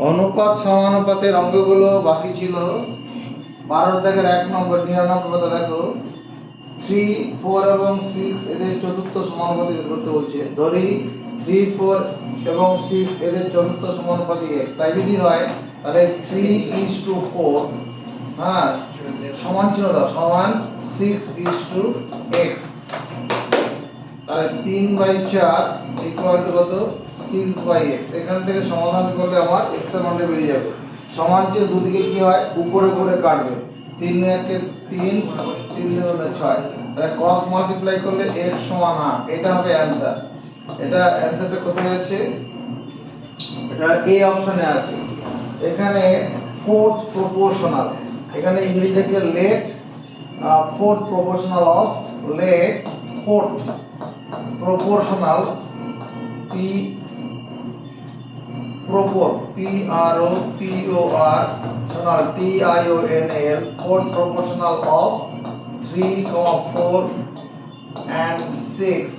অনুপাত সমানুপাতের অঙ্কগুলো বাকি ছিল। 12 দাগের 1 নম্বর 99 কথা দেখো, 3, 4 এবং 6 এদের চতুর্থ সমানুপাতি বের করতে বলছে। ধরি 3, 4 এবং 6 এদের চতুর্থ সমানুপাতি x। তাই যদি হয় তাহলে 3:4, হ্যাঁ, সমান চিহ্ন দাও, সমান 6:x। তাহলে 3/4 ইকুয়াল টু কত? 6/x। এখান থেকে সমাধান করলে আমার x এর মানটা বেরিয়ে যাবে। সমান চিহ্ন দুদিকে কি হয়? উপরে উপরে কাটবে। 3 একে 3, 3 দুগুণে 6। তাহলে ক্রস মাল্টিপ্লাই করলে x সমান 8। এটা হবে অ্যানসার। এটা অ্যানসারটা কোথায় আছে? এটা এ অপশনে আছে। এখানে ফোর্থ প্রপোর্শনাল, এখানে ইংরেজিতে let fourth proportional of let fourth proportional p propor t i o n a l fourth proportional of 3, 4 and 6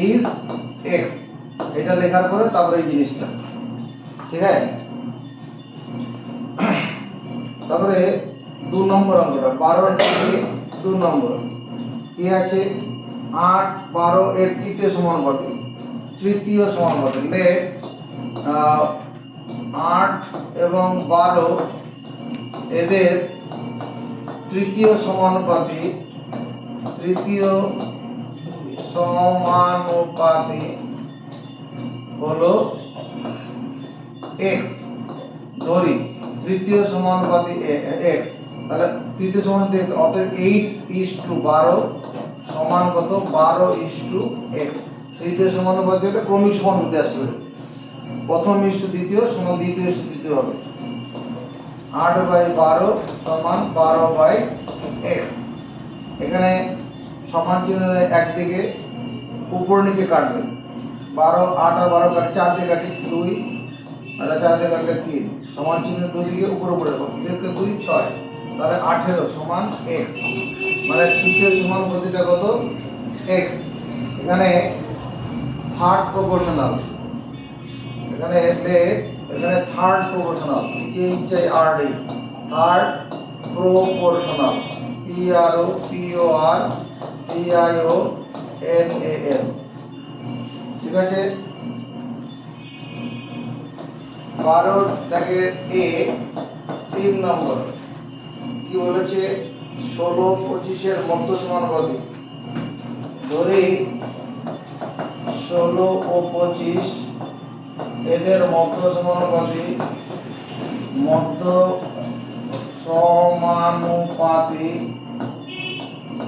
is x। এটা লেখার পরে তারপরে এই জিনিসটা, ঠিক আছে? তারপরে 2 নম্বর অঙ্কটা 12 থেকে 2 নম্বর কি আছে? 8, 12 এর তৃতীয় সমানুপাতি, তৃতীয় সমানুপাতি লেট 8 এবং 12 এদের তৃতীয় সমানুপাতি, তৃতীয় সমানুপাতি হলো x। ধরি তৃতীয় সমানুপাতি x, তাহলে তৃতীয় সমানুপাতি অতএব 8:12 সমান কত? 12:x। তৃতীয় সমানুপাতি হলে ক্রমিক সমানুপাতি আসবে, প্রথম ইস্টু দ্বিতীয় সমান দ্বিতীয় ইস্টু তৃতীয় হবে। 8/12 সমান 12/x। এখানে সমান চিহ্নের একদিকে উপর নিচে কাটবে। 12, 8 আর 12 কাটে, 4 দিয়ে কাটি 2, আর 4 দিয়ে কাটলে 3। সমান চিহ্নের দুদিকে উপর উপরে করবে, 2 6। তাহলে 18 সমান x। মানে তৃতীয় সমানুপাতিটা কত? x। এখানে থার্ড প্রপোর্শনাল, এখানে লেট, এখানে third proportional THIRD, third proportional PROPORTIONAL, ঠিক আছে? 12 দাগের এ 3 নম্বর কি বলেছে? 16, 25 এর মধ্য সমানুপাতি। ধরি 16 ও 25 এদের মধ্য সমানুপাতি, মধ্য সমানুপাতি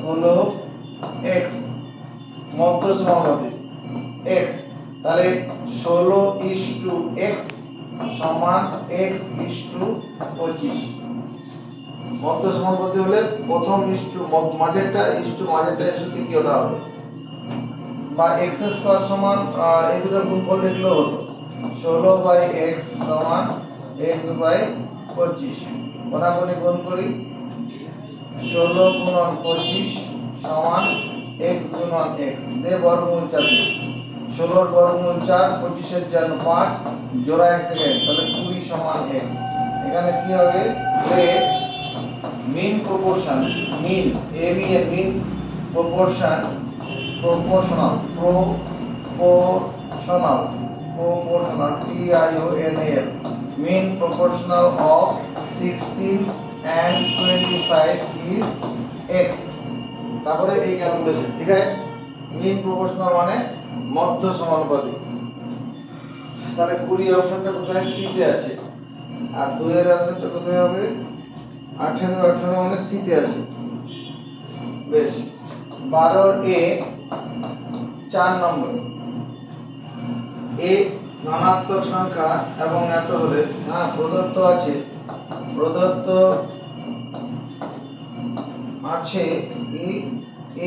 হলো x। মধ্য সমানুপাতি x, তাহলে 16:x সমান x:25। মধ্য সমানুপাতি হলে প্রথম ইস্টু মাঝেরটা ইস্টু মাঝেরটা ইস্টু দ্বিতীয়টা হবে, বা x² সমান এই দুটো গুণ করলে এগুলো হতো 16/x সমান x/25। কোনাকুনি গুণ করি, 16 গুণন 25 সমান x গুণন x, দে বর্গমূল 4। 16 এর বর্গমূল 4, 25 এর জন্য 5, জোড়া x থেকে x, তাহলে 20 সমান x। এখানে কি হবে? লেট মিন প্রপোর্শন, মিন এম এর মিন proportion, proportional TIONAL, mean proportional of 16 and 25 is x। তারপরে এই ক্যালকুলেশন, ঠিক আছে? মিন প্রপোর্শনাল মানে মধ্য সমানুপাতি। তাহলে 20 অপশনটা কোথায়? সি তে আছে। আর 2 এর আনসারটা কোথায় হবে? 18 মানে সি তে আছে। বেশ, 12 এ 4 নম্বর এ ধনাত্মক সংখ্যা এবং এত হলে, হ্যাঁ, প্রদত্ত আছে, প্রদত্ত আছে কি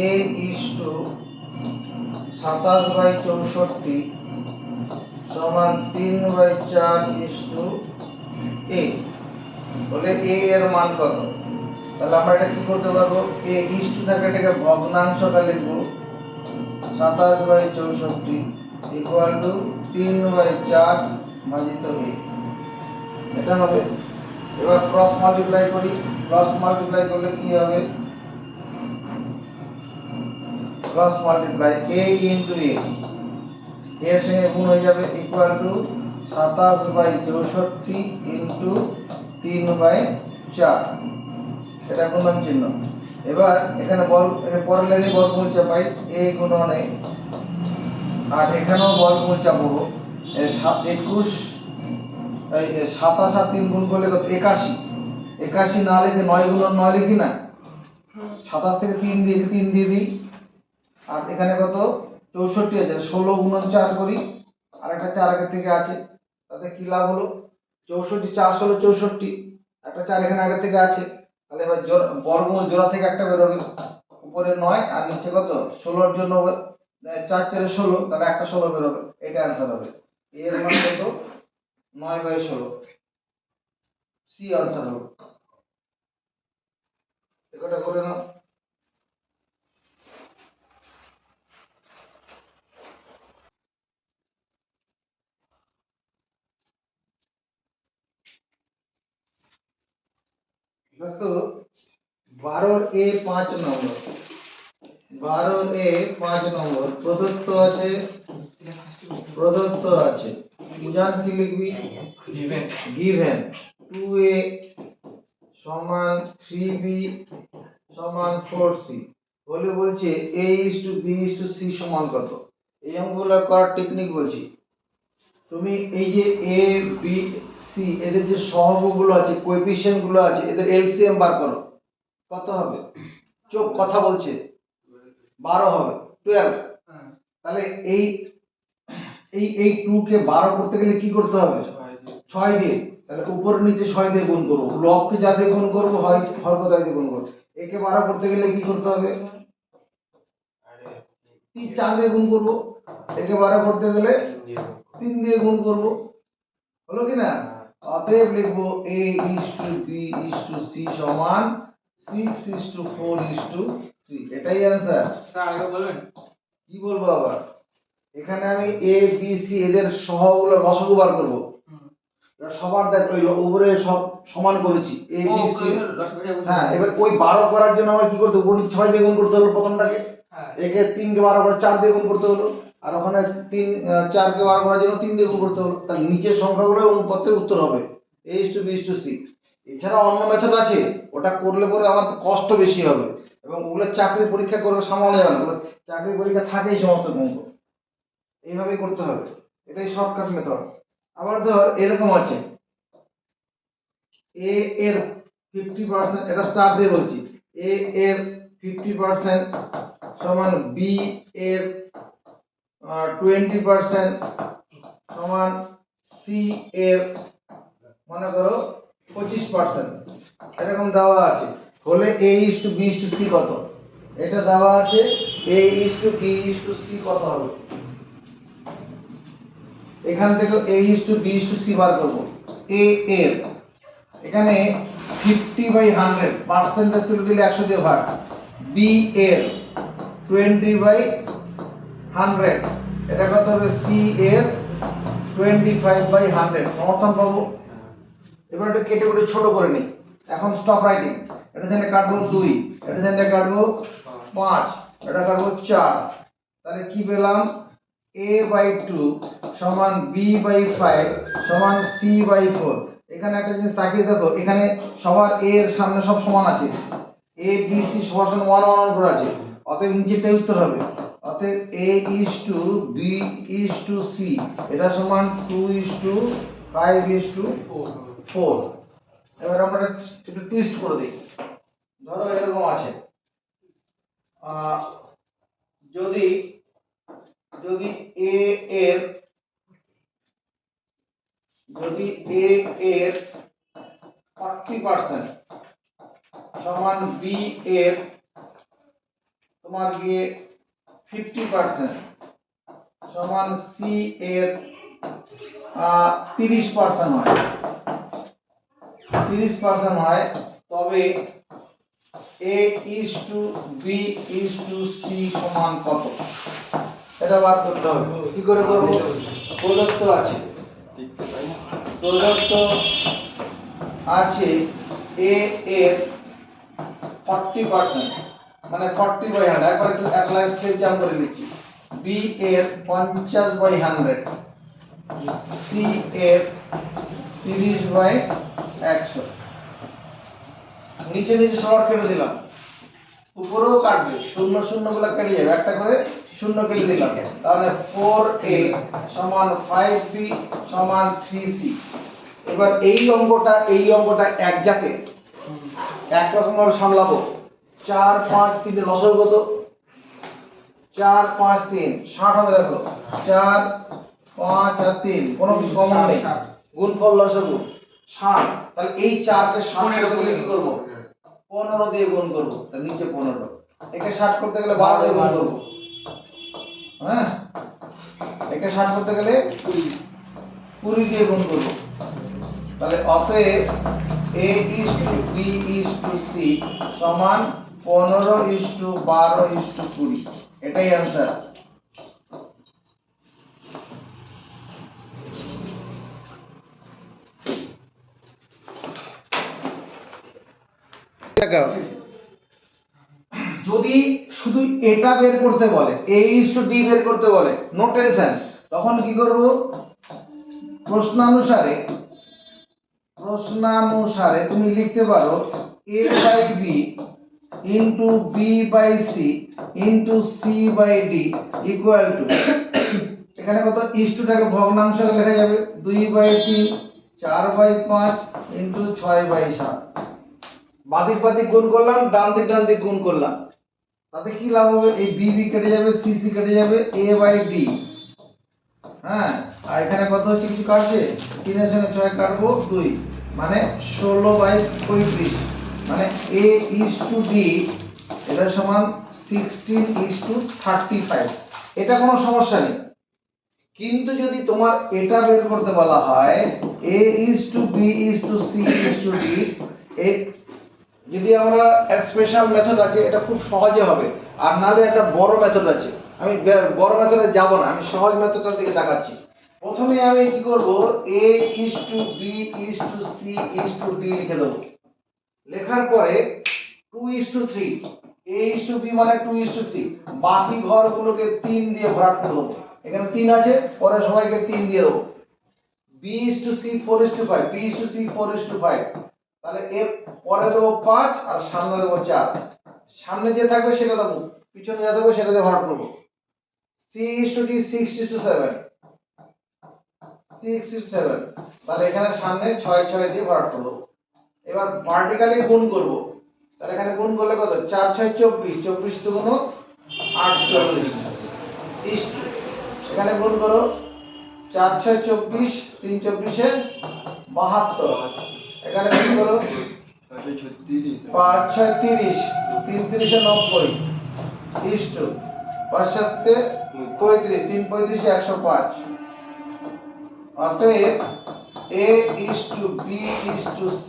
a:27/64 সমান 3/4 বলে a এর মান কত? তাহলে আমরা এটা কি করতে পারবো? a ইস্টু থাকে, এটাকে ভগ্নাংশটা লিখবো, 27/64 ইকুয়াল টু 3/4 ভাজিত a। এটা হবে। এবার ক্রস মাল্টিপ্লাই করি, ক্রস মাল্টিপ্লাই করলে কি হবে, cross multiply a into a, এর সঙ্গে গুণ হয়ে যাবে, ইকুয়াল টু 27/64 ইন্টু 3/4, এটা গুণন চিহ্ন। এবার এখানে পরের লাইনে বর্গমূল চাপাই, a গুণন a, আর এখানেও বর্গমূল চাপাবো। 21 27 আর 3 গুণ করলে কত, 81। 81 না লিখে 9 গুণন 9 লিখি না, 27 থেকে 3 দিয়ে দিই, আর এখানে কত 64 আছে, 16 গুণন 4 করি, আর একটা 4 আগে থেকে আছে, তাতে কি লাভ হলো, 64 4 16 64, একটা 4 এখানে আগে থেকে আছে, তাহলে এবার বর্গমূল জোড়া থেকে একটা বেরোবে, উপরে 9 আর নিচে কত 16 এর জন্য 4 4 16, তাহলে একটা 16 বেরোবে, এটা অ্যান্সার হবে। এর মান কত, 9/16, সি অ্যান্সার হবে। এটা করে নাও। দেখো 12 এ 5 নম্বর, 12 এ 5 নম্বর প্রদত্ত আছে বুঝান কি লিখবি, গিভেন 2a সমান 3b সমান 4c বলে বলছে a is to b is to c সমান কত। এই অঙ্কগুলো করার টেকনিক বলছি, তুমি এই যে a b c এদের যে সহগগুলো আছে, কোএফিসিয়েন্ট গুলো আছে, এদের এলসিএম বার করো, কত হবে, চোখ কথা বলছে, 12 হবে, 12। তাহলে এই এই এই 2 কে 12 করতে গেলে কি করতে হবে, 6 দিয়ে, তাহলে উপর নিচে 6 দিয়ে গুণ করব, লবকে যা দিয়ে গুণ করব হয় হরকে যা দিয়ে গুণ করব, একে 12 করতে গেলে কি করতে হবে, 4 দিয়ে গুণ করব, একে 12 করতে গেলে 3 দিয়ে গুণ করব, হলো কি না। অতএব লিখবো a is to b is to c সমান 6 is to 4 is to 3, এটাই অ্যানসার। স্যার আগে বলবেন, কি বলবো আবার, এখানে আমি a b c এদের সহগগুলো লসাগু বার করব, এবার সবার দেখ ওই উপরে সব সমান করেছি a b c, হ্যাঁ এবার ওই 12 করার জন্য আমার কি করতে হবে, উপরে 6 দিয়ে গুণ করতে হলো প্রথমটাকে, একে 3 কে 12 করে 4 দিয়ে গুণ করতে হলো, আর ওখানে 3 4 কে 12 করার জন্য 3 দিয়ে গুণ করতে হলো, তাহলে নিচের সংখ্যাগুলো অনুপাতে উত্তর হবে a is to b is to c। এছাড়া অন্য মেথড আছে, ওটা করলে পরে আমার কষ্ট বেশি হবে, এবং ওগুলো চাকরির পরীক্ষা করে সামলানো যাবে না, ওগুলো চাকরির পরীক্ষা থাকেই সমস্ত অঙ্ক, এইভাবেই করতে হবে, এটাই শর্টকাট মেথড। আবার ধর এরকম আছে, a এর 50%, এটা স্টার দিয়ে বলছি, a এর 50% সমান b এর 20% সমান c এর মনে করো 25%, এরকম দেওয়া আছে, হলে a is to b is to c কত, এটা দেওয়া আছে, a is to b is to c কত হবে, এখান থেকে a is to b is to c বার করব। a এর এখানে 50/100 পার্সেন্টেজ তুলে দিলে 100 দিয়ে ভাগ, b এর 20/100, এটা কত হবে, c এর 25/100, সমর্থন পাবো। এবার এটা কেটে কেটে ছোট করে নিই, এখন স্টপ রাইটিং, এটা জানে কাটবো 2, এটা জানে কাটবো 5, এটা কাটবো 4, তাহলে কি পেলাম, a/2 সমান b/5 সমান c/4। এখানে একটা জিনিস তাকিয়ে দেখো, এখানে সবার a এর সামনে সব সমান আছে, a b c সবার সামনে 1 1 করে আছে, অতএব নিচেরটাই উত্তর হবে, অতএব a is to b is to c এটা সমান 2 is to 5 is to 4। এবার আমরা একটু টুইস্ট করে দিই, ধরো এরকম আছে, যদি যদি a এর 40% সমান b এর তোমার গিয়ে 50% সমান c এর 30% হয়, 30% হয়, তবে a is to b is to c সমান কত, এটা বার করতে হবে। কি করে করব, প্রদত্ত আছে প্রদত্ত আছে এ এর 40%, মানে 40/100, একবার একটু এক লাইন স্কেল জাম করে লিখছি। বি এর 50/100, সি এর 30/100। নিচে নিচে সবার কেটে দিলাম, উপরেও কাটবে, শূন্য শূন্য গুলো কেটে যাবে, একটা করে শূন্য কেটে দিলাম। তাহলে 4a সমান 5b সমান 3c। এবার এই অঙ্কটা এক জাতে একরকম ভাবে সামলাবো। 4 5 3 লসগু কত? 4 5 3 60 হবে। দেখো 4 5 আর 3 কোনো কিছু কমন নেই, গুণফল লসগু 60। তাহলে এই 4 কে 60 করতে গেলে কি করব? 15 দিয়ে গুণ করব। তাহলে নিচে 15, একে 60 করতে গেলে 12 দিয়ে গুণ করব। হ্যাঁ, একে 60 করতে গেলে 20 দিয়ে গুণ করব। তাহলে অতএব a is to b is to c সমান 15:12:20। এটাই आंसर। যদি শুধু এটা বের করতে বলে, a is to d বের করতে বলে, নো টেনশন, তখন কি করব? প্রশ্নানুসারে তুমি লিখতে পারো a by b into b by c into c by d equal to, এখানে কত is to টাকে ভগ্নাংশ লেখা যাবে 2/3 4/5 into 6/7। বাদিক বাদিক গুণ করলাম, ডান দিক গুণ করলাম, তাতে কি লাভ হবে? এই b b কেটে যাবে, c c কেটে যাবে, a by d। হ্যাঁ, আর এখানে কত হচ্ছে? কিছু কাটছে, 3 এর সঙ্গে 6 কাটবো 2, মানে 16/35। মানে a is to d এটা সমান 16:35। এটা কোনো সমস্যা নেই। কিন্তু যদি তোমার এটা বের করতে বলা হয় a is to b is to c is to d, যদি আমরা স্পেশাল মেথড আছে, এটা খুব সহজে হবে। আর নালে একটা বড় মেথড আছে, আমি বড় মেথডে যাব না, আমি সহজ মেথডটার দিকে তাকাচ্ছি। প্রথমে আমি কি করব? a is to b is to c is to d লিখে দেব। লেখার পরে 2 is to 3, a is to b মানে 2 is to 3, বাকি ঘরগুলোকে 3 দিয়ে ভরাট করে দেব। এখানে 3 আছে, পরে সবাইকে 3 দিয়ে দেব। b is to c 4 is to 5, b is to c 4 is to 5। তাহলে এর পরে দেবো 5 আর সামনে দেবো 4। সামনে যে থাকবে সেটা দেবো, পিছনে যা থাকবে সেটা দিয়ে ভাগ করব। c is to d 6 is to 7, 6 is to 7। তাহলে এখানে সামনে 6 6 দিয়ে ভাগ করব। এবার ভার্টিক্যালি গুণ করব। তাহলে এখানে গুণ করলে কত? 4 6 24, 24 দুগুণ 48 is to, এখানে গুণ করো 4 6 24, 3 24 এ 72, এখানে গুণ করো 5 6 30, 3 30 এ 90 is to 5 7 এ 35, 3 35 এ 105। অতএব a is to b is to c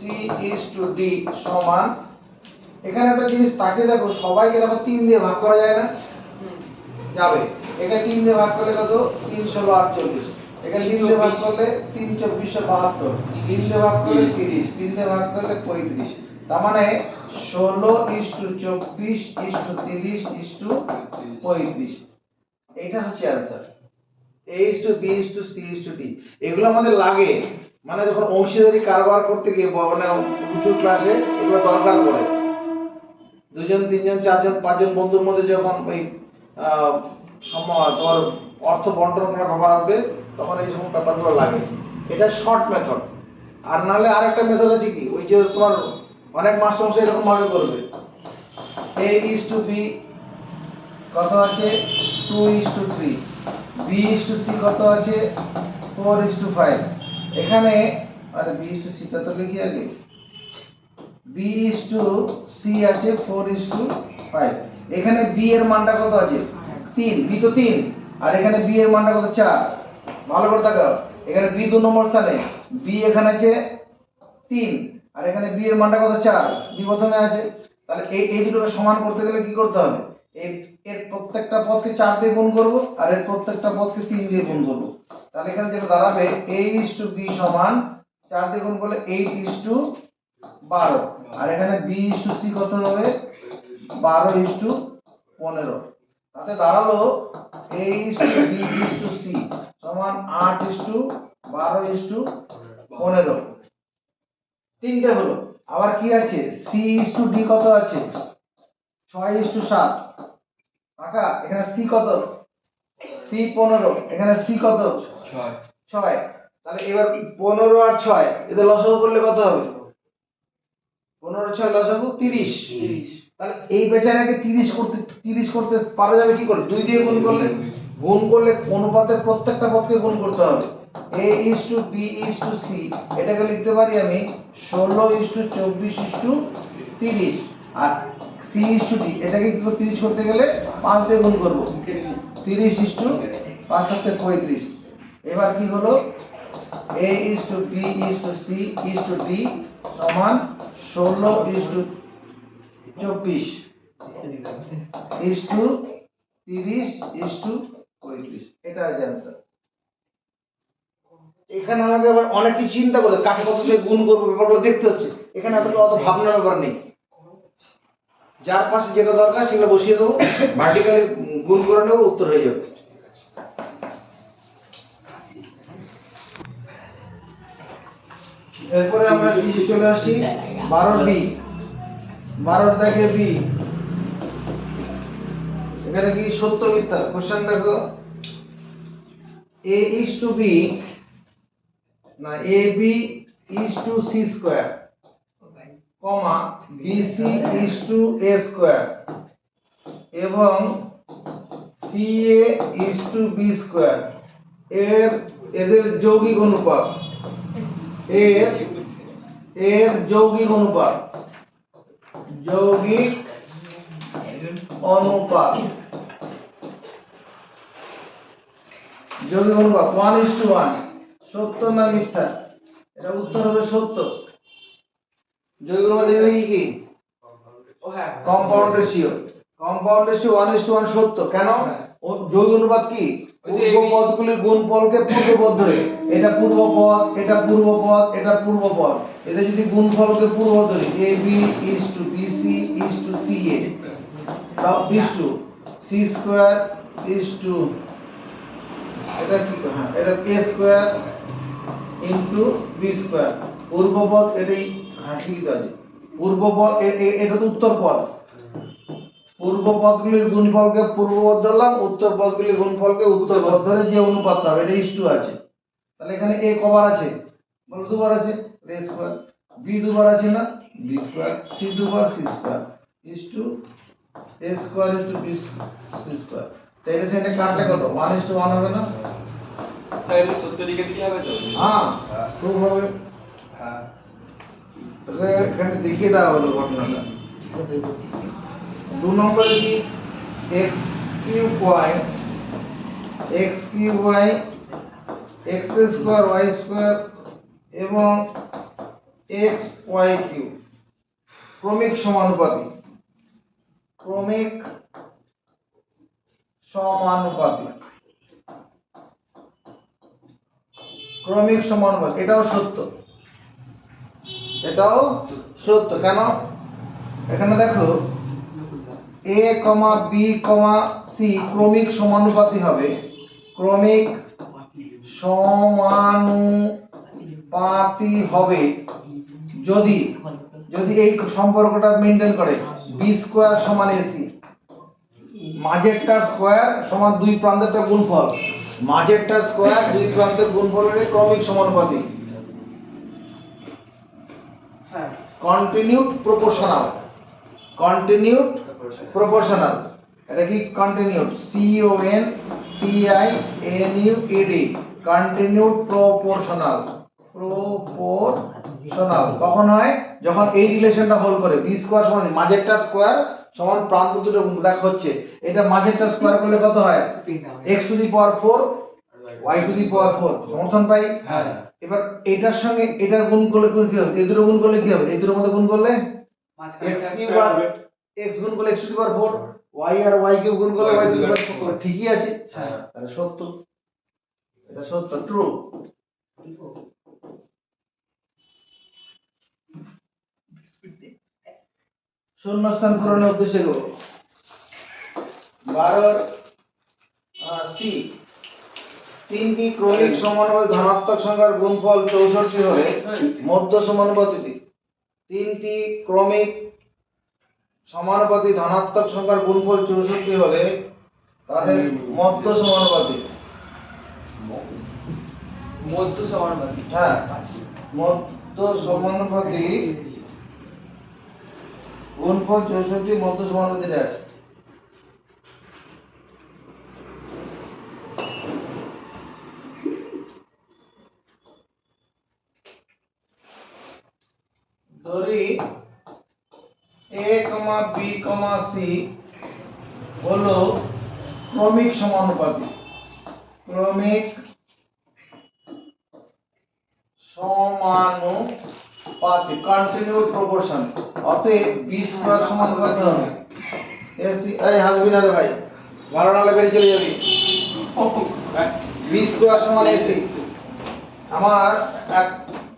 is to d সমান, এখানে একটা জিনিস তাকিয়ে দেখো, সবাইকে দেখো 3 দিয়ে ভাগ করা যায় না? যাবে। এটা 3 দিয়ে ভাগ করলে কত? 3 16 48। এখানে 3 দিয়ে ভাগ করলে 3 24 72, 3 দিয়ে ভাগ করলে 30, 3 দিয়ে ভাগ করলে 35। তার মানে 16 is to 24 is to 30 is to 35। এটা হচ্ছে answer. a is to b is to c is to d এগুলো আমাদের লাগে, মানে যখন অংশীদারি কারবার করতে গিয়ে, মানে উচ্চ ক্লাসে এগুলো দরকার পড়ে। দুজন তিনজন চারজন পাঁচজন বন্ধুর মধ্যে যখন ওই তোমার অর্থ বন্টন করার ব্যাপার আসবে, তখন এই সমস্ত ব্যাপারগুলো লাগে। এটা শর্ট মেথড। আর নাহলে আরেকটা মেথড আছে কি, ওই যে তোমার অনেক মাস্টারমশাই এরকম ভাবে করবে, a is to b কত আছে? 2 is to 3, b is to c কত আছে? 4 is to 5। এখানে আরে b is to c টা তো লিখি আগে, b is to c আছে 4 is to 5। এখানে b এর মানটা কত আছে? 3, b তো 3, আর এখানে b এর মানটা কত? 4। ভালো করে তাকাও, এখানে b 2 নম্বর স্থানে, b এখানে আছে 3, আর এখানে b এর মানটা কত? 4, b প্রথমে আছে। তাহলে এই দুটোকে সমান করতে গেলে কি করতে হবে? এর প্রত্যেকটা পদকে 4 দিয়ে গুণ করব, আর এর প্রত্যেকটা পদকে 3 দিয়ে গুণ করব। তাহলে এখানে যেটা দাঁড়াবে a is to b সমান 4 দিয়ে গুণ করলে 8:12, আর এখানে B/C কত হবে 12:15। তাতে দাঁড়ালো A/B/C সমান 8:12:15। তিনটে হলো। আবার কি আছে C/D কত আছে 6:7। কাকা এখানে C কত C 15, এখানে C কত 6। তাহলে এবার 15 আর 6 এদের লসাগু করলে কত হবে 15 6 লসাগু 30। তাহলে এই বেচারাকে 30 করতে পারা যাবে কি করে 2 দিয়ে গুণ করলে অনুপাতের প্রত্যেকটা পদকে গুণ করতে হবে। A/B/C এটাকে লিখতে পারি আমি 16:24:30, আর C/D এটাকে কি করে 30 করতে গেলে 5 দিয়ে গুণ করব 30:5=35। এবার কি হলো A/B/C/D সমান 16:30:35। এটা হচ্ছে অ্যান্সার। এখানে আমাকে আবার অনেক কিছু চিন্তা করে কাকে কত দিয়ে গুণ করবো ব্যাপারগুলো দেখতে হচ্ছে। এখানে অত ভাবনার ব্যাপার নেই, যার পাশে যেটা দরকার সেগুলো বসিয়ে দেবো, ভার্টিক্যালি গুণ করে নেবো, উত্তর হয়ে যাবে। এরপরে আমরা কি চলে আসি 12 বি। 12 দেখে বি, এখানে কি সত্য মিথ্যা কোশ্চেন দেখো। A/B না AB/C², কমা BC/A² এবং CA/B², এদের যৌগিক অনুপাত, এর যৌগিক অনুপাত 1:1। সত্য না মিথ্যা, এটা উত্তর হবে সত্য। যৌগিক অনুপাত দেখবে কি কম্পাউন্ড রেশিও। 1:1 সত্য। কেন যৌগিক অনুপাত কি পূর্ব পদগুলির গুণফলকে পূর্বপদ ধরে, এটা পূর্বপদ, এটা পূর্বপদ, এটা পূর্বপদ, এদের যদি গুণফলকে পূর্ব ধরি AB/BC/CA C² এটা কি এটা A² B²। পূর্বপদ এটাই ঠিকই তো আছে। পূর্বপদ এটা তো উত্তর পদ, পূর্ব পদগুলির গুণফলকে পূর্বপদ ধরলাম, উত্তর পদগুলির গুণফলকে উত্তর পদ ধরে যে অনুপাতটা হবে এটা ইস টু আছে। তাহলে এখানে A কবার আছে বলো দুবার আছে A², B দুবার আছে না B², C দুবার C² is to A² B C²। তাই এটা সেটা কাটলে কত 1:1 হবে না স্যার সত্য লিখে দিলে হবে তো? হ্যাঁ খুব হবে। হ্যাঁ তাহলে এখানে দেখিয়ে দেওয়া হলো ঘটনাটা। 2 নম্বরে কি x3y x² y² এবং xy³ ক্রমিক সমানুপাতি, এটাও সত্য, কেন এখানে দেখো A, B, C ক্রমিক সমানুপাতি হবে, যদি এই সম্পর্কটা মেইনটেইন করে B² সমান AC, মাঝেরটার স্কয়ার সমান দুই প্রান্তেরটা গুণফল, মাঝেরটার স্কয়ার দুই প্রান্তের গুণফলের ক্রমিক সমানুপাতি। হ্যাঁ কন্টিনিউড প্রপোর্শনাল, এটা কি কন্টিনিউড CONTINUED কন্টিনিউড প্রপোর্শনাল কখন হয় যখন এই রিলেশনটা হোল্ড করে B² সমান মাঝেরটার স্কয়ার সমান প্রান্ত দুটো দেখা হচ্ছে, এটা মাঝেরটার স্কয়ার করলে কত হয় x⁴ y⁴ সমর্থন পাই। হ্যাঁ এবার এটার সঙ্গে এটার গুণ করলে কি হবে এই দুটো গুণ করলে কি হবে এই দুটোর মধ্যে গুণ করলে x³ আর x গুণ করলে x⁴, y আর y³ গুণ করলে y⁴, ঠিকই আছে। হ্যাঁ তাহলে সত্য, এটা সত্য ট্রু। শূন্যস্থান পূরণের উদ্দেশ্যে গো 12 সি তিনটি ক্রমিক সমানুপাতিক ধনাত্মক সংখ্যার গুণফল 64 হলে মধ্য সমানুপাতিক তিনটি ক্রমিক সমানুপাতিক ধনাত্মক সংখ্যার গুণফল 64 হলে তাদের মধ্য সমানুপাতিক মধ্য সমানুপাতিক। হ্যাঁ মধ্য সমানুপাতিক গুণফল 64 মধ্য সমানুপাতিক আছে। ধরি a, b, c হলো ক্রমিক সমানুপাতিক কন্টিনিউড প্রপোর্শন। অতএব b স্কয়ার সমান কত হবে? ac এই হাসবি না রে ভাই, ভালো না লাগলে চলে যাবি। b স্কয়ার সমান ac। আমার এক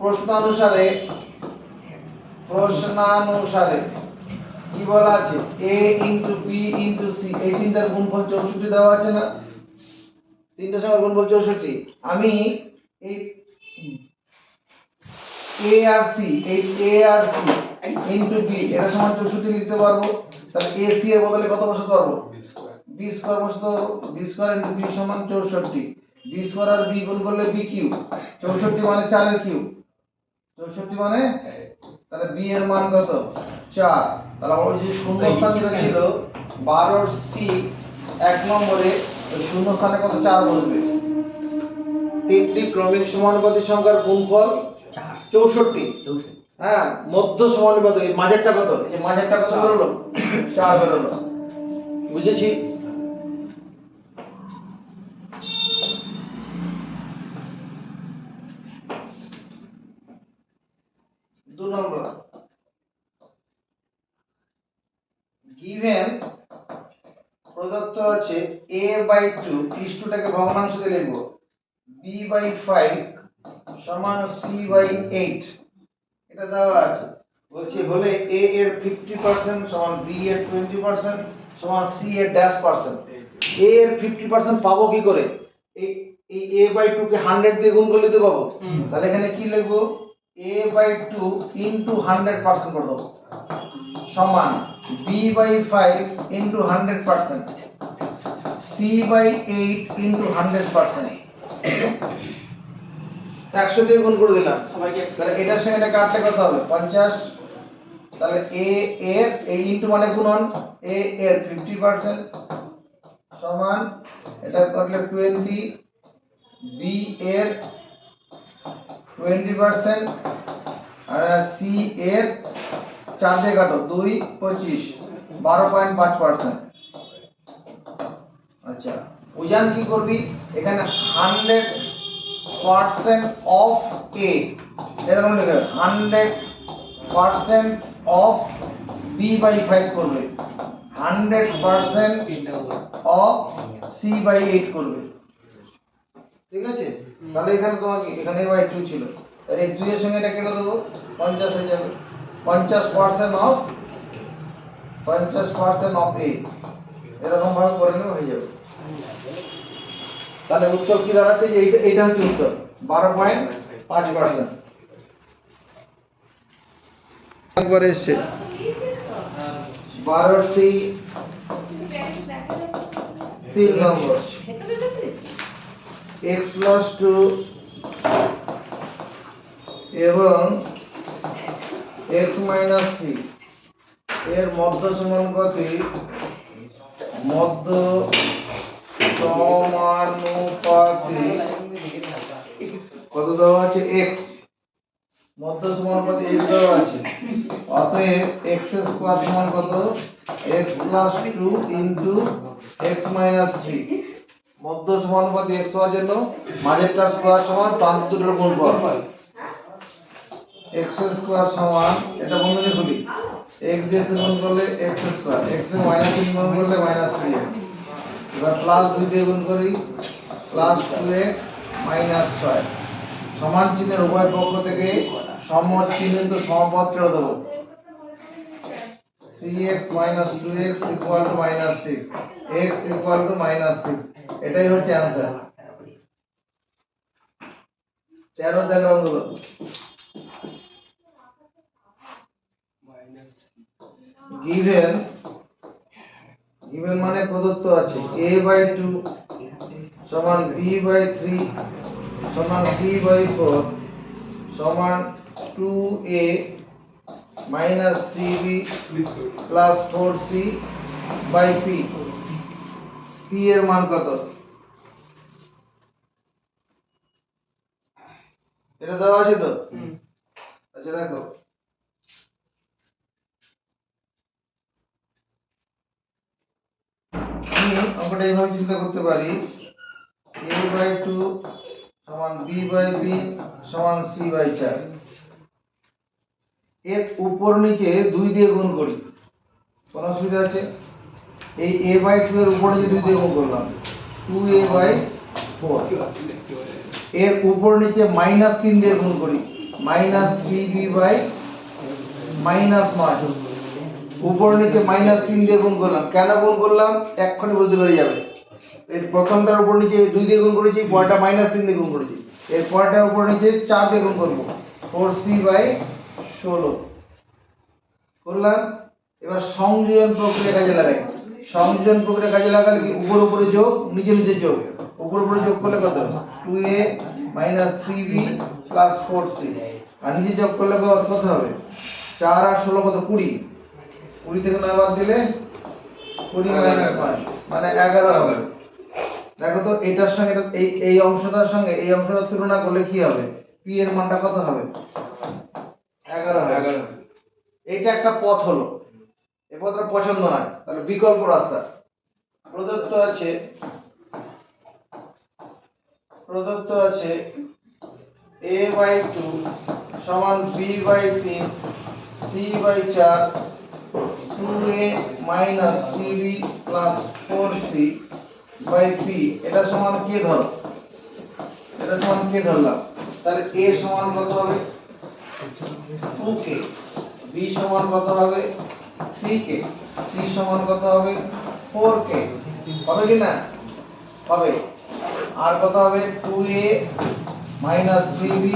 প্রশ্নানুসারে কি বলা আছে? a into b into c এই তিনটার গুণফল 64 দেওয়া আছে না? তিনটার সঙ্গে গুণফল 64। আমি এই a আর c ইনটু b এটা সমান 64 লিখতে পারবো। তাহলে ac এর বদলে কত বসাতে পারবো? b স্কয়ার বসাতে পারবো। b স্কয়ার ইনটু b সমান 64। b স্কয়ার আর b গুণ করলে b কিউব। 64 মানে 4 এর কিউব। 64 মানে তাহলে b এর মান কত? 4। তাহলে ওই যে শূন্যস্থান যেটা ছিল 12 সি 1 নম্বরে ওই শূন্যস্থানে কত 4 বসবে। তিনটি ক্রমিক সমানুপাতিক সংখ্যার গুণফল 64। হ্যাঁ মধ্য সমানুপাতিক। এই মাঝেরটা কত? এই মাঝেরটা কত বেরোলো? 4 বেরোলো। বুঝেছি? দু নম্বর গিভেন প্রদত্ত আছে a/2 পৃষ্ঠটাকে ভগ্নাংশ দিয়ে লিখব b/5 সমান c/8 এটা দেওয়া আছে। বলছে হলে a এর 50% সমান b এর 20% সমান c এর -%। a এর 50% পাবো কি করে? এই a/2 কে 100 দিয়ে গুণ করলে তো পাবো। তাহলে এখানে কি লিখবো? a/2 ইনটু 100% করে দেবো সমান b/5 ইনটু 100% c/8 ইনটু 100%। 100 দিয়ে গুণ করে দিলাম। তাহলে এটার সঙ্গে এটা কাটলে কত হবে? 50। তাহলে a এর a ইনটু মানে গুণন a এর 50% সমান এটা করলে 20 b এর 20% আর c এর 4 দিয়ে কাটো 2 25 12.5%। আচ্ছা উজান কি করবি? এখানে 100% অফ a এরকম লিখে 100% অফ b/5 করবে, 100% অফ c/8 করবে। ঠিক আছে? তাহলে এখানে তোমার কি এখানে a/2 ছিল, এই 2 এর সঙ্গে এটা কেটে দেবো 50 হয়ে যাবে। 50% অফ a এরকম ভাবে করে নিলে হয়ে যাবে। তাহলে উত্তর কি দাঁড়াচ্ছে? যে এইটা হচ্ছে উত্তর 12.5%। একবার এসছে 3 নম্বর x+2 এবং x-3 এর মধ্য সমানুপাতিক কত দেওয়া আছে? x মধ্য সমানুপাতিক x দেওয়া আছে। অতএব x স্কয়ার সমান কত? x+2 ইনটু x-3 মধ্য সমানুপাতিক x হওয়ার জন্য মাঝেরটার স্কয়ার সমান প্রান্ত দুটোর গুণফল। x স্কয়ার সমান এটা বন্ধনী খুলি x দিয়ে গুণ করলে x স্কয়ার, x এর -3 গুণ করলে -3x, এবার +2 দিয়ে গুণ করি +2x -6 সমান চিহ্নের উভয় পক্ষ থেকে সমচিহ্নিত সমপদ কেটে দেবো। 3x minus 2x equal to minus 6, x equal to minus 6, এটাই হচ্ছে অ্যান্সার। 13 দাগের অঙ্কগুলো given মানে প্রদত্ত আছে a by 2 সমান b by 3 সমান c by 4 সমান 2a minus 3b plus 4c by p। p এর মান কত? এটা দেওয়া আছে তো? আচ্ছা দেখো, আমি অঙ্কটা এইভাবে চিন্তা করতে পারি a by 2 সমান b by 3 সমান c by 4। এর উপর নিচে 2 দিয়ে গুণ করি, কোন অসুবিধা আছে? এই a by 2 এর উপর নিচে 2 দিয়ে গুণ করলাম, 2a by 4। এর উপর নিচে মাইনাস 3 দিয়ে গুণ করি, মাইনাস 3b by মাইনাস 9। উপর নিচে মাইনাস 3 দিয়ে গুণ করলাম, কেন গুণ করলাম এক্ষুনি বুঝতে পেরে যাবে। এর প্রথমটার উপর নিচে 2 দিয়ে গুণ করেছি, পরেরটা মাইনাস 3 দিয়ে গুণ করেছি, এর পরেরটার উপর নিচে 4 দিয়ে গুণ করব, 4c by 16 করলাম। এবার সংযোজন প্রক্রিয়া কাজে লাগাই। সংযোজন প্রক্রিয়া কাজে লাগালে কি উপর উপরে যোগ, নিচে নিচে যোগ। উপর উপরে যোগ করলে কত? 2a minus 3b plus 4c, আর নিচে যোগ করলে কত হবে? 4 আর 16 কত? 20। 20 থেকে 9 বাদ দিলে 20 minus 9 মানে 11 হবে। দেখো তো এটার সঙ্গে এই অংশটার সঙ্গে এই অংশটার তুলনা করলে কি হবে? p এর মানটা কত হবে? 11 হবে। এটা একটা পথ হলো, এই পথটা পছন্দ নয়, তাহলে বিকল্প রাস্তা প্রদত্ত আছে a by 2 সমান b by 3 c by 4 2a minus 3b plus 4c by p। এটা সমান কে ধরো, এটা সমান কে ধরলাম, তাহলে a সমান কত হবে? 2k, b সমান কত হবে? 3k, c সমান কত হবে? 4k। হবে কি না? হবে। আর কত হবে? 2a minus 3b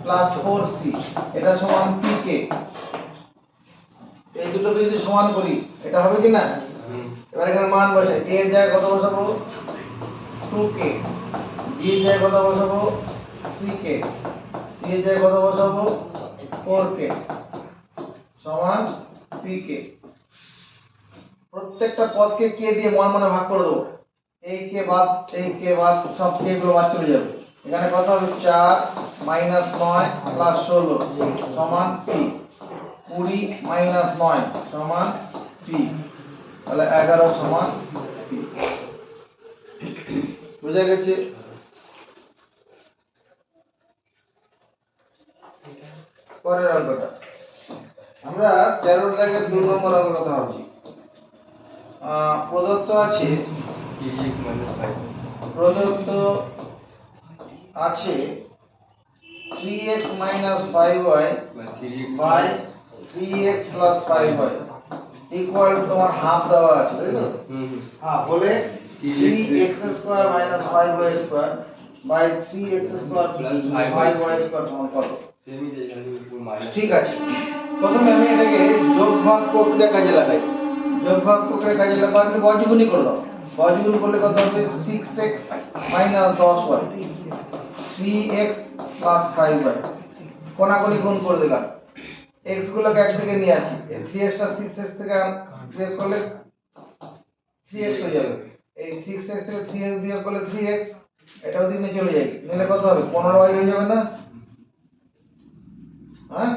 plus 4c, এটা সমান pk। এই দুটোকে যদি সমান করি এটা হবে কি না? এবার এখানে মান বসাই, a এর জায়গায় কত বসাবো? 2k, b এর জায়গায় কত বসাবো? 3k, c এর জায়গায় কত বসাবো? 4k সমান pk। প্রত্যেকটা পদকে কে দিয়ে মনে ভাগ করে দেবো, এই কে বাদ সব কে গুলো বাদ চলে যাবে। এখানে কত হবে? 4 minus 9 plus 16 সমান p, 20 minus 9 সমান p, তাহলে 11 সমান p। বুঝা গেছে? পরের অঙ্কটা আমরা 13 দাগের 2 নম্বর অঙ্কের কথা ভাবছি। প্রদত্ত আছে 3x minus 5y by 3x plus 5y equal to তোমার হাফ দেওয়া আছে, তাই তো? হ্যাঁ, বলে 3x square minus 5y square by 3x square plus 5y square সমান কত? ঠিক আছে, প্রথমে আমি এটাকে যোগ ভাগ প্রক্রিয়া কাজে লাগাই। যোগ ভাগ প্রক্রিয়া কাজে লাগাই, আমি বজ্রগুণই করে দাও। বজ্রগুণ করলে কত হবে? 6x minus 10y 3x plus 5y। কোনাকুনি গুণ করে দিলাম, x গুলোকে একদিকে নিয়ে আসি, এই 3x টা 6x থেকে বিয়োগ করলে 3x হয়ে যাবে। এই 6x থেকে 3x বিয়োগ করলে 3x, এটা ওদিকে চলে যায়, নিলে কত হবে? 15y হয়ে যাবে না? হ্যাঁ,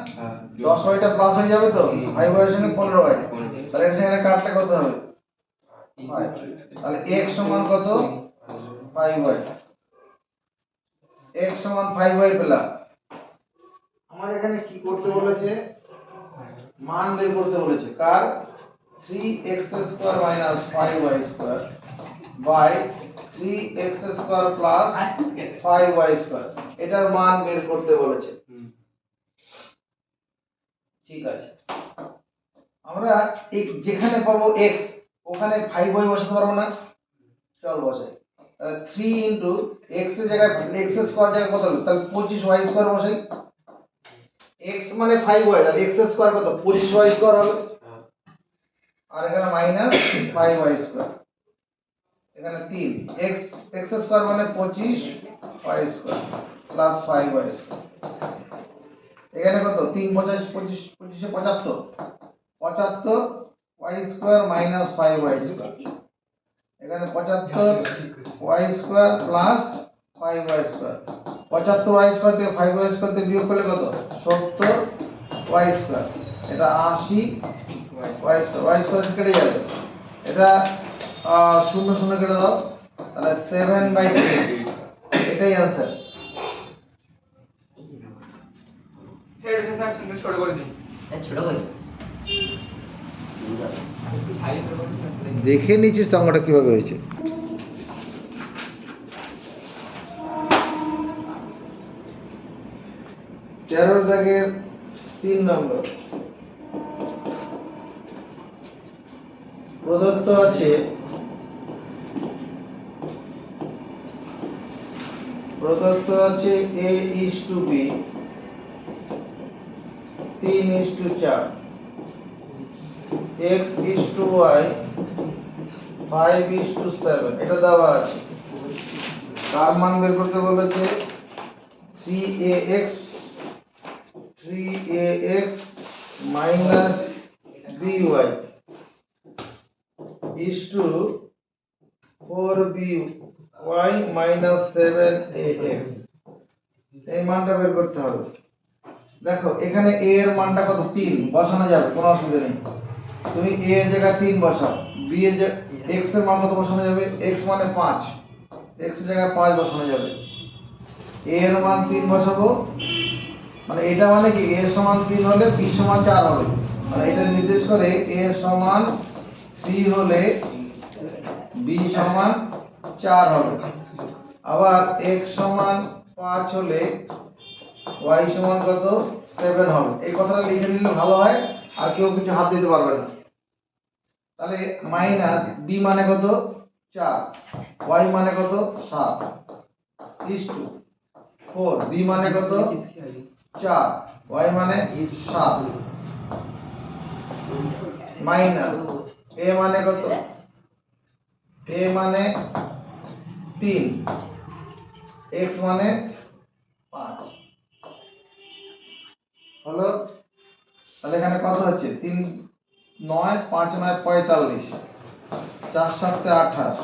10y টা প্লাস হয়ে যাবে তো, 5y এর সঙ্গে 15y, তাহলে এর সঙ্গে কাটলে কত হবে? 5। তাহলে x সমান কত? 5y। x সমান 5y পেলাম। আমার এখানে কি করতে বলেছে? মান বের করতে বলেছে, কার? 3x square minus 5y square by 3x square plus 5y square, এটার মান বের করতে বলেছে। ঠিক আছে, আমরা যেখানে পাবো x ওখানে 5y বসাতে পারবো না? চল বসাই। তাহলে 3 ইনটু x এর জায়গায় x স্কয়ার জায়গায় কত হলো? তাহলে 25y স্কয়ার বসাই। x মানে 5y, তাহলে x স্কয়ার কত? 25y স্কয়ার হবে। আর এখানে মাইনাস 5y স্কয়ার। এখানে 3 x স্কয়ার মানে 25y square plus 5y square. এখানে কত? 3 25 25 25 75 75 y square minus 5y square. এখানে 75 y square plus 5y square. 75 y square থেকে 5y স্কয়ার থেকে বিয়োগ করলে কত? 70 y স্কয়ার। এটা 80 y স্কয়ার। y স্কয়ার কেটে যাবে। এটা শূন্য শূন্য কেটে দাও, তাহলে 7/8। এটাই आंसर। স্যার এটা স্যার শুনে ছোট করে দিন। ছোট করে একটু সাইড করে দিন। দেখে নিচ্ছিস তো অঙ্কটা কিভাবে হয়েছে। তেরোর দাগের 3 নম্বর প্রদত্ত আছে a is to b 3 is to 4, x is to y 5 is to 7। এটা দেওয়া আছে। তার মান বের করতে বলেছে 3ax minus by is to 4by minus 7ax। এই মানটা বের করতে হবে। দেখো এখানে a এর মানটা কত? 3 বসানো যাবে, কোনো অসুবিধা নেই। তুমি a এর জায়গায় 3 বসাও, b এর x এর মান কত বসানো যাবে? x মানে 5, x এর জায়গায় 5 বসানো যাবে। a এর মান 3 বসাবো, মানে এটা মানে কি a সমান 3 হলে b সমান 4 হবে। মানে এটা নির্দেশ করে a সমান 3 হলে b সমান 4 হবে। আবার x সমান 5 হলে y সমান কত? 7 হবে। এই কথাটা লিখে নিলে ভালো হয়, আর কেউ কিছু হাত দিতে পারবে না। তাহলে মাইনাস b মানে কত? 4, y মানে কত? 7 is to 4, b মানে কত? 4, y মানে 7 মাইনাস a মানে কত? a মানে 3, x মানে 5 হলো। তাহলে এখানে কত হচ্ছে? 3 9 5 9 45, 4 7 28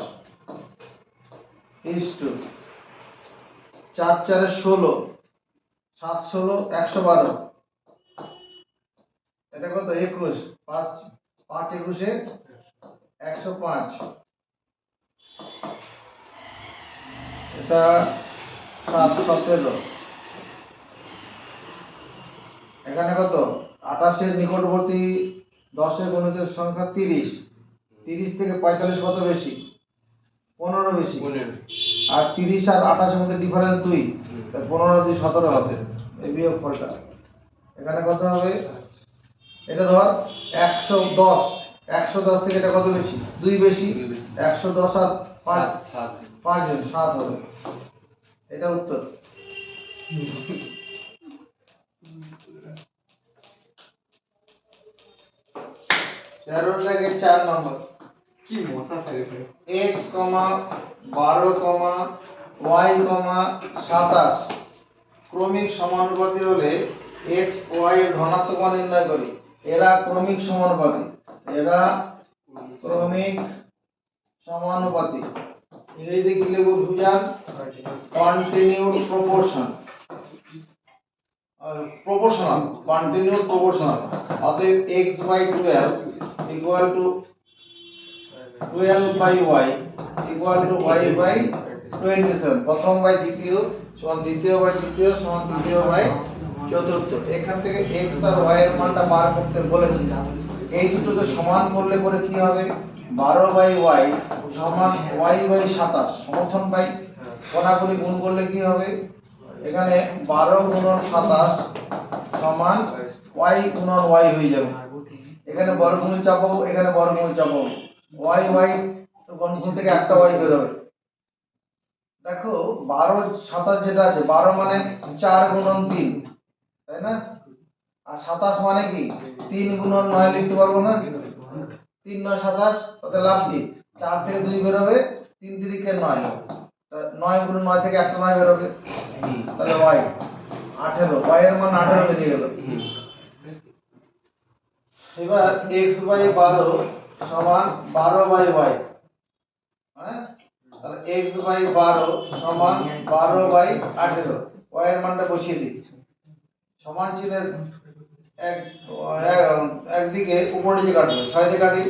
is to 4 4 16, 7 16 112। এটা কত? 21, 5 5 21 105। এটা 7 17। এখানে কত? 28 এর নিকটবর্তী 10 এর গুণিতের সংখ্যা 30। 30 থেকে 45 কত বেশি? 15 বেশি। আর 30 আর 28 এর মধ্যে ডিফারেন্স 2, তাই 15 দিয়ে 17 হবে। এই বিয়োগফলটা এখানে কত হবে? এটা ধর 110, 110 থেকে এটা কত বেশি? 2 বেশি। 110 আর 5 5 7 হবে। এটা উত্তর। তেরোর দাগের 4 নম্বর কি মশা থাকে ভাই। x, 12, y, 27 ক্রমিক সমানুপাতি হলে x y এর ধনাত্মক মান নির্ণয় করি। এরা ক্রমিক সমানুপাতি। ইংরেজিতে কি লিখব? বুঝান continued proportion proportional, continued proportional। অতএব x by 12 equal to 12 by y equal to y by 27। প্রথম বাই দ্বিতীয় সমান দ্বিতীয় বাই তৃতীয় সমান তৃতীয় বাই চতুর্থ। এখান থেকে x আর y এর মানটা বার করতে বলেছি। এই দুটোকে সমান করলে পরে কি হবে? 12 বাই y সমান y বাই 27। সমর্থন বাই কোনাকুনি গুণ করলে কি হবে? এখানে 12 গুণন 27 সমান y গুণন y হয়ে যাবে। এখানে বর্গমূল চাপাবো, এখানে বর্গমূল চাপাবো, ওয়াই ওয়াই বর্গমূল থেকে একটা ওয়াই বেরোবে। দেখো 12 27 যেটা আছে, 12 মানে 4 গুণন 3, তাই না? আর 27 মানে কি 3 গুণন 9 লিখতে পারবো না? 3 9 27, তাতে লাভ কি? 4 থেকে 2 বেরোবে, 3 3 9, 9 গুণন 9 থেকে একটা 9 বেরোবে, তাহলে y 18, y এর মান 18 বেরিয়ে গেল। এবার x বাই 12 সমান 12 বাই y, হ্যাঁ? তাহলে x বাই 12 সমান 12 বাই 18, y এর মানটা বসিয়ে দিই। সমান চিহ্নের একদিকে উপর নিচে কাটবে, 6 দিয়ে কাটি,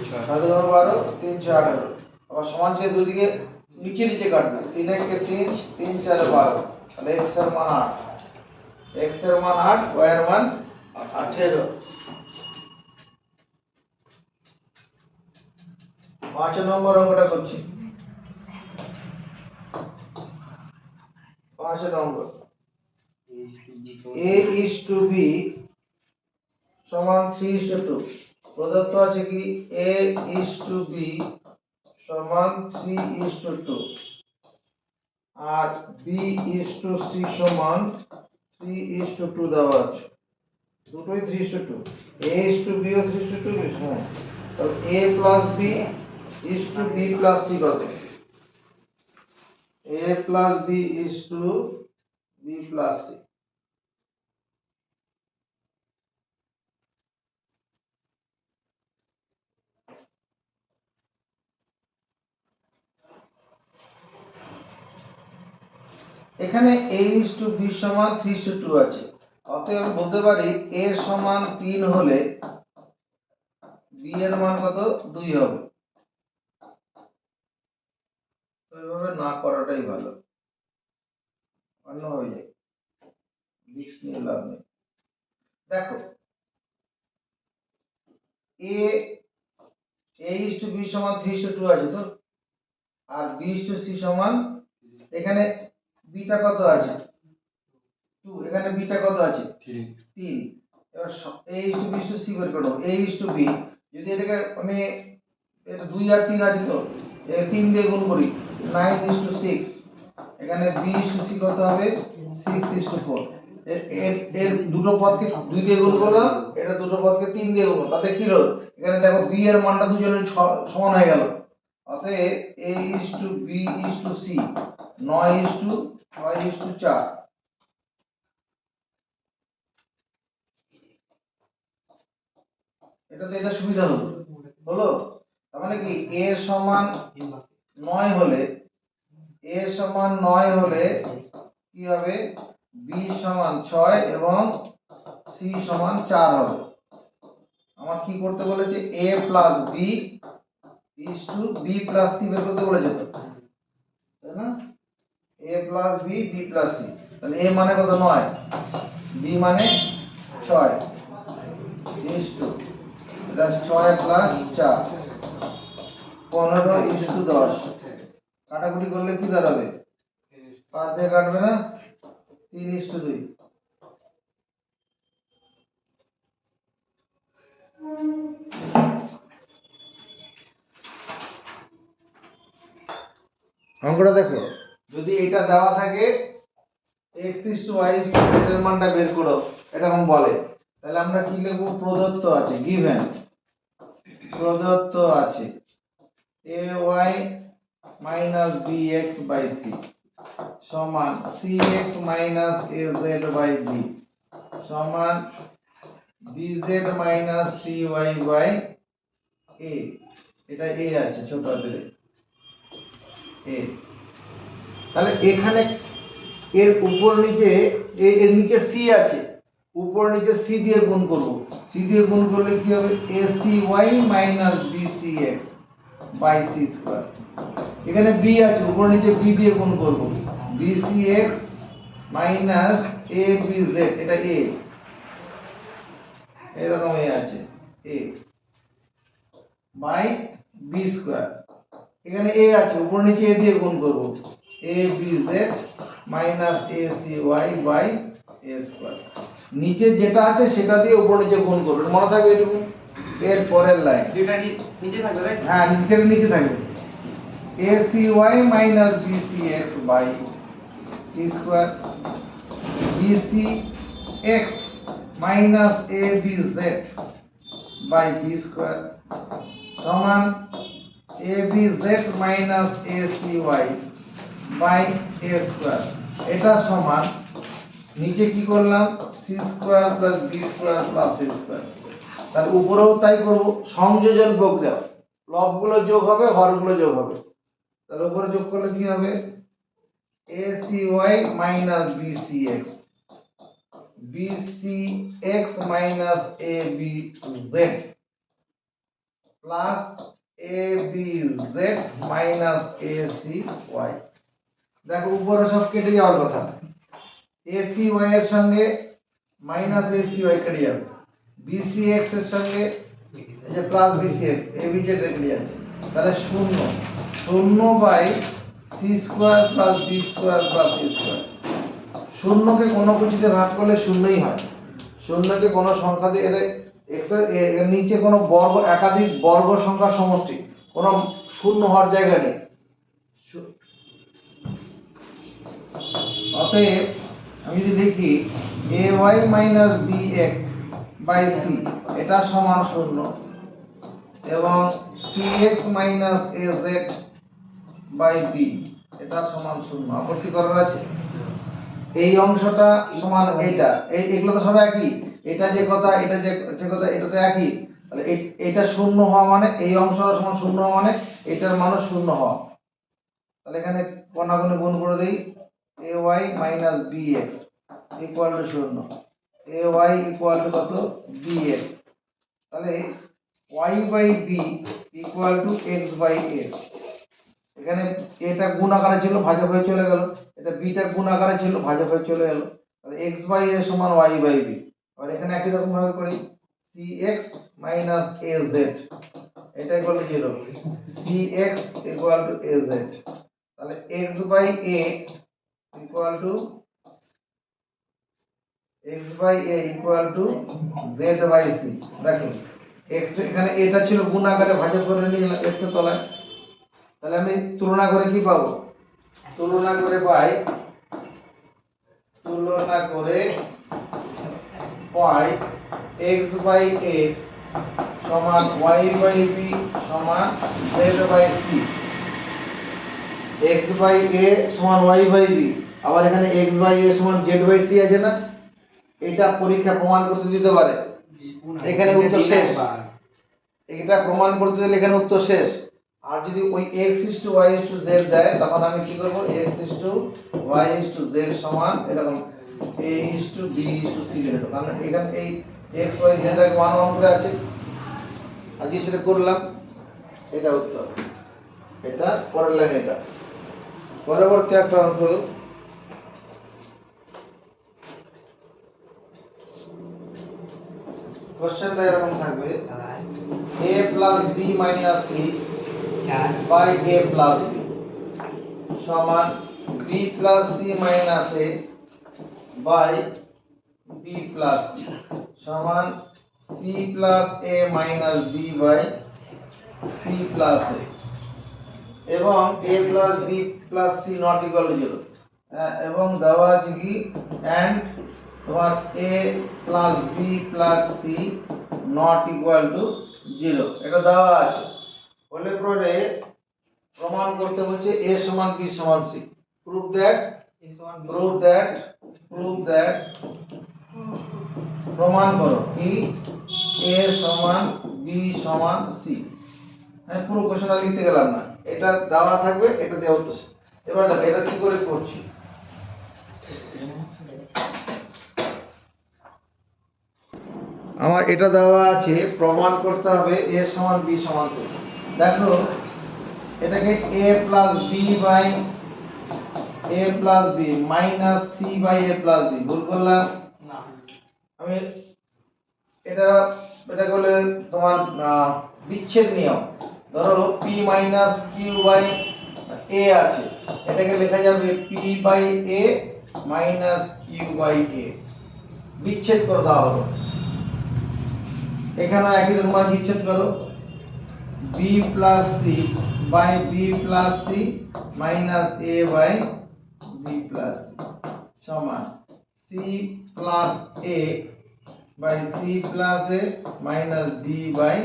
6 দুগুণ 12, 3 6 18, আবার সমান চিহ্নের দুই দিকে নিচে নিচে কাটবে, 3 1 কে 3, 3 4 12, তাহলে x এর মান 8, x এর মান 8, y এর মান 18। 5 নম্বর অঙ্কটা করছি। 5 নম্বর, a is to b সমান 3:2, প্রদত্ত আছে কি a is to b সমান 3:2 আর b is to c সমান 3:2 দেওয়া আছে, দুটোই 3:2, a is to b ও 3:2, হ্যাঁ। তাহলে a plus b is to b plus c কত? a plus b is to b plus c। এখানে a is to b সমান 3:2 আছে, অতএব আমি বলতে পারি a সমান 3 হলে b এর মান কত? 2 হবে। তো এভাবে না করাটাই ভালো, অন্য হয়ে যায়, রিস্ক নিয়ে লাভ নেই। দেখো a is to b সমান 3:2 আছে তো, আর b is to c সমান, এখানে b টা কত আছে? 2, এখানে b টা কত আছে? 3। এবার a is to b is to c বের করব। a is to b, যদি এটাকে আমি, এটা 2 আর 3 আছে তো, এই 3 দিয়ে গুণ করি, 9 is to 6, এখানে b is to c কত হবে? 6 is to 4। এর দুটো পদকে 2 দিয়ে গুণ করলাম, এটা দুটো পদকে 3 দিয়ে গুণ, তাতে কি হলো? এখানে দেখো b এর মানটা দুজনের সমান হয়ে গেল, অতএব a is to b is to c 9 is to 6 is to 4। এটাতে এটা সুবিধা হলো, তার মানে কি a সমান 9 হলে, a সমান 9 হলে কি হবে? b সমান 6 এবং c সমান 4 হবে। আমার কি করতে বলেছে? a plus b is to b plus c বের করতে বলেছে তো, তাই না? a plus b, b plus c, তাহলে a মানে কত? 9, b মানে 6 is to, এটা 6 প্লাস 4, 15 is to 10, কাটাকুটি করলে কি দাঁড়াবে? 5 দিয়ে কাটবে না, 3 is to 2। অঙ্কটা দেখো, যদি এটা দেওয়া থাকে x is to y is to z এর মানটা বের করো, এরকম বলে, তাহলে আমরা কি লিখব? প্রদত্ত আছে, given, প্রদত্ত আছে ay minus bx by c সমান cx minus az by b সমান bz minus cy by a, এটা a আছে ছোট হাতের a। তাহলে এখানে এর উপর নিচে, এর নিচে c আছে, উপর নিচে c দিয়ে গুণ করব, c দিয়ে গুণ করলে কি হবে? acy minus bcx by c square. এখানে b আছে, উপর নিচে b দিয়ে গুণ করব, bcx minus abz, এটা a, এরকম a আছে a বাই b স্কয়ার। এখানে a আছে, উপর নিচে a দিয়ে গুণ করব, abz minus acy by a square. নিচে যেটা আছে সেটা দিয়ে উপর নিচে গুণ করব, মনে থাকবে এটুকু। এর পরের লাইন, যেটা নিচে থাকবে তাই তো? হ্যাঁ নিচে থাকবে ACY minus BCX by C square, BCX minus ABZ by B square সমান ABZ minus ACY by A square. এটা সমান নিচে কি করলাম C square plus B square plus C square. তাহলে উপরেও তাই করব, সংযোজন প্রক্রিয়া, লবগুলো যোগ হবে, হরগুলো যোগ হবে। তাহলে উপরে যোগ করলে কি হবে ACY minus BCX, BCX minus ABZ plus ABZ minus ACY। দেখো উপরে সব কেটে যাওয়ার কথা, ACY এর সঙ্গে মাইনাস ACY কেটে যাবে, BCX এর সঙ্গে এই যে প্লাস BCX ABZ কেটে যাচ্ছে, তাহলে 0 by C square plus B square plus C square. শূন্যকে কোনো কিছুতে ভাগ করলে শূন্যই হয়, শূন্যকে কোনো সংখ্যা দিয়ে এর নিচে কোনো বর্গ, একাধিক বর্গ সংখ্যার সমষ্টি, কোনো শূন্য হওয়ার জায়গা নেই। অতএব আমি যদি লিখি AY minus BX by C এটা সমান 0 এবং CX minus AZ by B এটা সমান 0, আপত্তি করার আছে? এই অংশটা সমান এইটা, এগুলো তো সব একই, এটা যে কথা এটা যে কথা এটা তো একই। তাহলে এটা 0 হওয়া মানে এই অংশটা সমান 0 হওয়া মানে এটার মানও 0 হওয়া। তাহলে এখানে কোণাগুণে গুণ করে দেই, AY minus BX equal to 0, AY equal to কত BX। তাহলে Y by B equal to X by A। এখানে এটা গুণ আকারে ছিল, ভাজক হয়ে চলে গেল, এটা বিটা গুণ আকারে ছিল, ভাজক হয়ে চলে গেল। তাহলে x বাই a সমান y বাই b। আর এখানে একই রকম ভাবে করি, cx মাইনাস az এটা equal to 0, cx equal to az। তাহলে x by a equal to z by c। দেখো x এখানে এটা ছিল গুণ আকারে, ভাজক করে নিয়ে x এর তলায়। তাহলে আমি তুলনা করে কি পাবো, তুলনা করে পাই x বাই a সমান y বাই b সমান z by c। x by a সমান y বাই b, আবার এখানে x বাই a সমান z বাই c আছে না? এটা পরীক্ষা প্রমাণ করতে দিতে পারে, এখানে উত্তর শেষ। এটা প্রমাণ করতে দিলে এখানে উত্তর শেষ। আর যদি ওই x y z দেয় তখন আমি কি করব, x y z সমান এরকম a b c লিখে দেব, কারণ এখানে এই x y z এর মান করে আছে, আজকে সেটা করলাম। এটা উত্তর, এটা পরের লাইন। এটা পরবর্তী একটা অঙ্ক, কোশ্চেনটা এরকম থাকবে, a plus b minus c by a plus b সমান b plus c minus a by b plus c সমান c plus a minus b by c plus a এবং a plus b plus c not equal to 0। এবং দেওয়া আছে কি and তোমার a plus b plus c not equal to 0, এটা দেওয়া আছে। বলে পরে প্রমাণ করতে বলছে a সমান b সমান c। প্রুভ দ্যাট প্রমাণ করো কি a সমান b সমান c। আমি পুরো কোশ্চেনটা লিখতে গেলাম না, এটা দেওয়া থাকবে, এটা দেওয়া হচ্ছে। এবার দেখো এটা কি করে করছি, আমার এটা দেওয়া আছে, প্রমাণ করতে হবে a সমান b সমান c। দেখো এটাকে a plus b by a plus b minus c by a plus b ভুল করলাম না। আমি এটা করলে তোমার বিচ্ছেদ নিয়ম, ধরো p minus q by a আছে, এটাকে লেখা যাবে p by a minus q by a, বিচ্ছেদ করে দেওয়া হলো। এখানে একই রকম ভাবে বিচ্ছেদ করো, b plus C by B plus C minus A by B plus C সমান C plus A by C plus A minus B by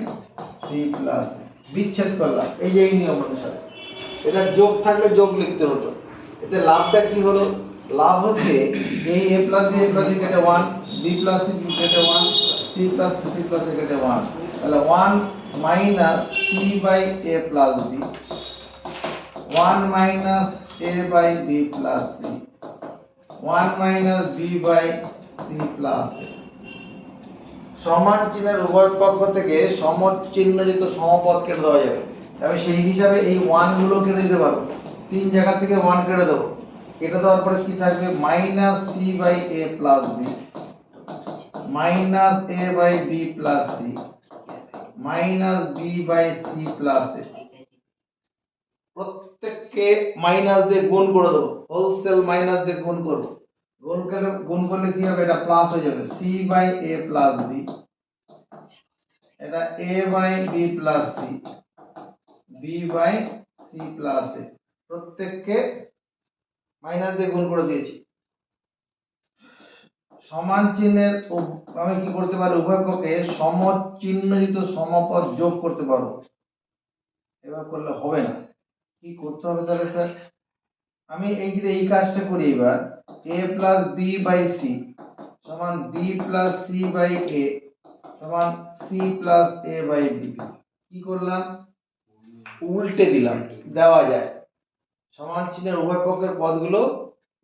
C plus A. বিচ্ছেদ করলাম এই যে এই নিয়ম অনুসারে। এটা যোগ থাকলে যোগ লিখতে হতো। এতে লাভটা কি হলো? লাভ হচ্ছে এই a প্লাস বি কেটে 1, b প্লাস সি কেটে 1, c plus C plus A কেটে 1, তাহলে 1 minus C by A plus B, 1 minus A by B plus C, 1 minus B by C plus A. সমান চিহ্নের উভয় পক্ষ থেকে সমচিহ্নযুক্ত সমপদ কেটে দেওয়া যাবে। আমি সেই হিসাবে এই 1 গুলো কেটে দিতে পারবো। 3 জায়গা থেকে 1 কেটে দেবো। কেটে দেওয়ার পরে কি থাকবে? Minus C by A plus B, minus A by B plus C, minus B by C plus A. প্রত্যেককে মাইনাস দিয়ে গুণ করে দেবো, হোলসেল মাইনাস দিয়ে গুণ করবো। গুণ করলে কি হবে? এটা প্লাস হয়ে যাবে, C by A plus B, এটা A by B plus C, B by C plus A. প্রত্যেককে মাইনাস দিয়ে গুণ করে দিয়েছি। সমান চিহ্নের আমি কি করতে পারি? উভয় পক্ষে সমচিহ্নযুক্ত সমপদ যোগ করতে পারবো। এবার করলে হবে না, কি করতে হবে তাহলে স্যার? আমি এই যে এই কাজটা করি এবার, a plus b by c সমান b plus C by a সমান C plus A by b. কি করলাম? উল্টে দিলাম, দেওয়া যায়। সমান চিহ্নের উভয় পক্ষের পদগুলো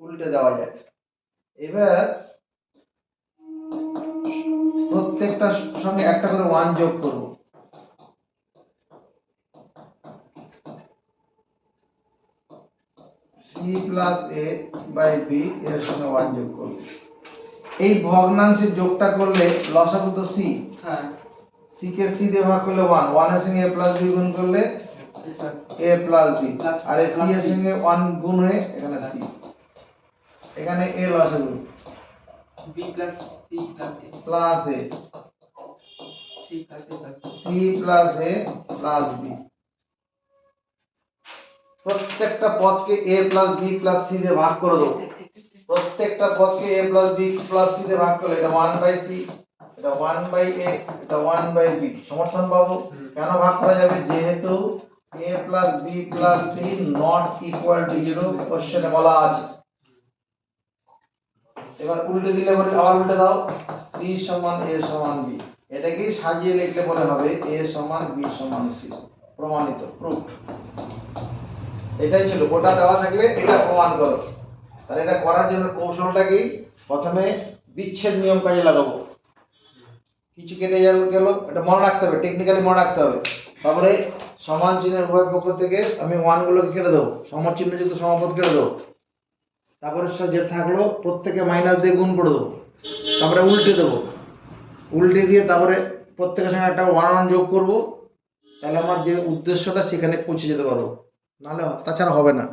উল্টে দেওয়া যায়। এবার প্রত্যেকটার সঙ্গে একটা করে 1 যোগ করব। C plus A by b এর সঙ্গে 1 যোগ করব। এই ভগ্নাংশের যোগটা করলে লসাগু তো সি, হ্যাঁ সি কে সি দিয়ে ভাগ করলে 1, 1 এর সঙ্গে a প্লাস বি গুণ করলে a প্লাস বি, আর এই সি এর সঙ্গে 1 গুণ হয়ে এখানে সি, এখানে a লসাগু b plus C plus a plus a, c plus a plus C plus a plus b. প্রত্যেকটা পদকে a plus b plus c দিয়ে ভাগ করে দেবো। প্রত্যেকটা পদকে a plus b plus c দিয়ে ভাগ করলে এটা 1 বাই সি, এটা 1 বাই এ, এটা 1 বাই বি সমর্থন পাবো। কেন ভাগ করা যাবে? যেহেতু a plus b plus c not equal to 0 কোশ্চেনে বলা আছে। এবার উল্টে দিলে পরে আবার উল্টে দাও, c সমান a সমান b। এটাকেই সাজিয়ে লিখলে পরে হবে a সমান b সমান c। প্রমাণিত, প্রুফ। এটাই ছিল, ওটা দেওয়া থাকলে এটা প্রমাণ করো। তাহলে এটা করার জন্য কৌশলটা কি? প্রথমে বিচ্ছেদ নিয়ম কাজে লাগাবো। কিছু কেটে গেল, এটা মনে রাখতে হবে, টেকনিক্যালি মনে রাখতে হবে। তারপরে সমান চিহ্নের উভয় পক্ষ থেকে আমি 1 গুলোকে কেটে দেবো, সমচিহ্নযুক্ত সমপদ কেটে দেবো। তারপরে যেটা থাকলো প্রত্যেকে মাইনাস দিয়ে গুণ করে দেবো। তারপরে উল্টে দেবো, উল্টে দিয়ে তারপরে প্রত্যেকের সঙ্গে একটা 1 যোগ করব। তাহলে আমার যে উদ্দেশ্যটা সেখানে পৌঁছে যেতে পারবো, নাহলে তাছাড়া হবে না।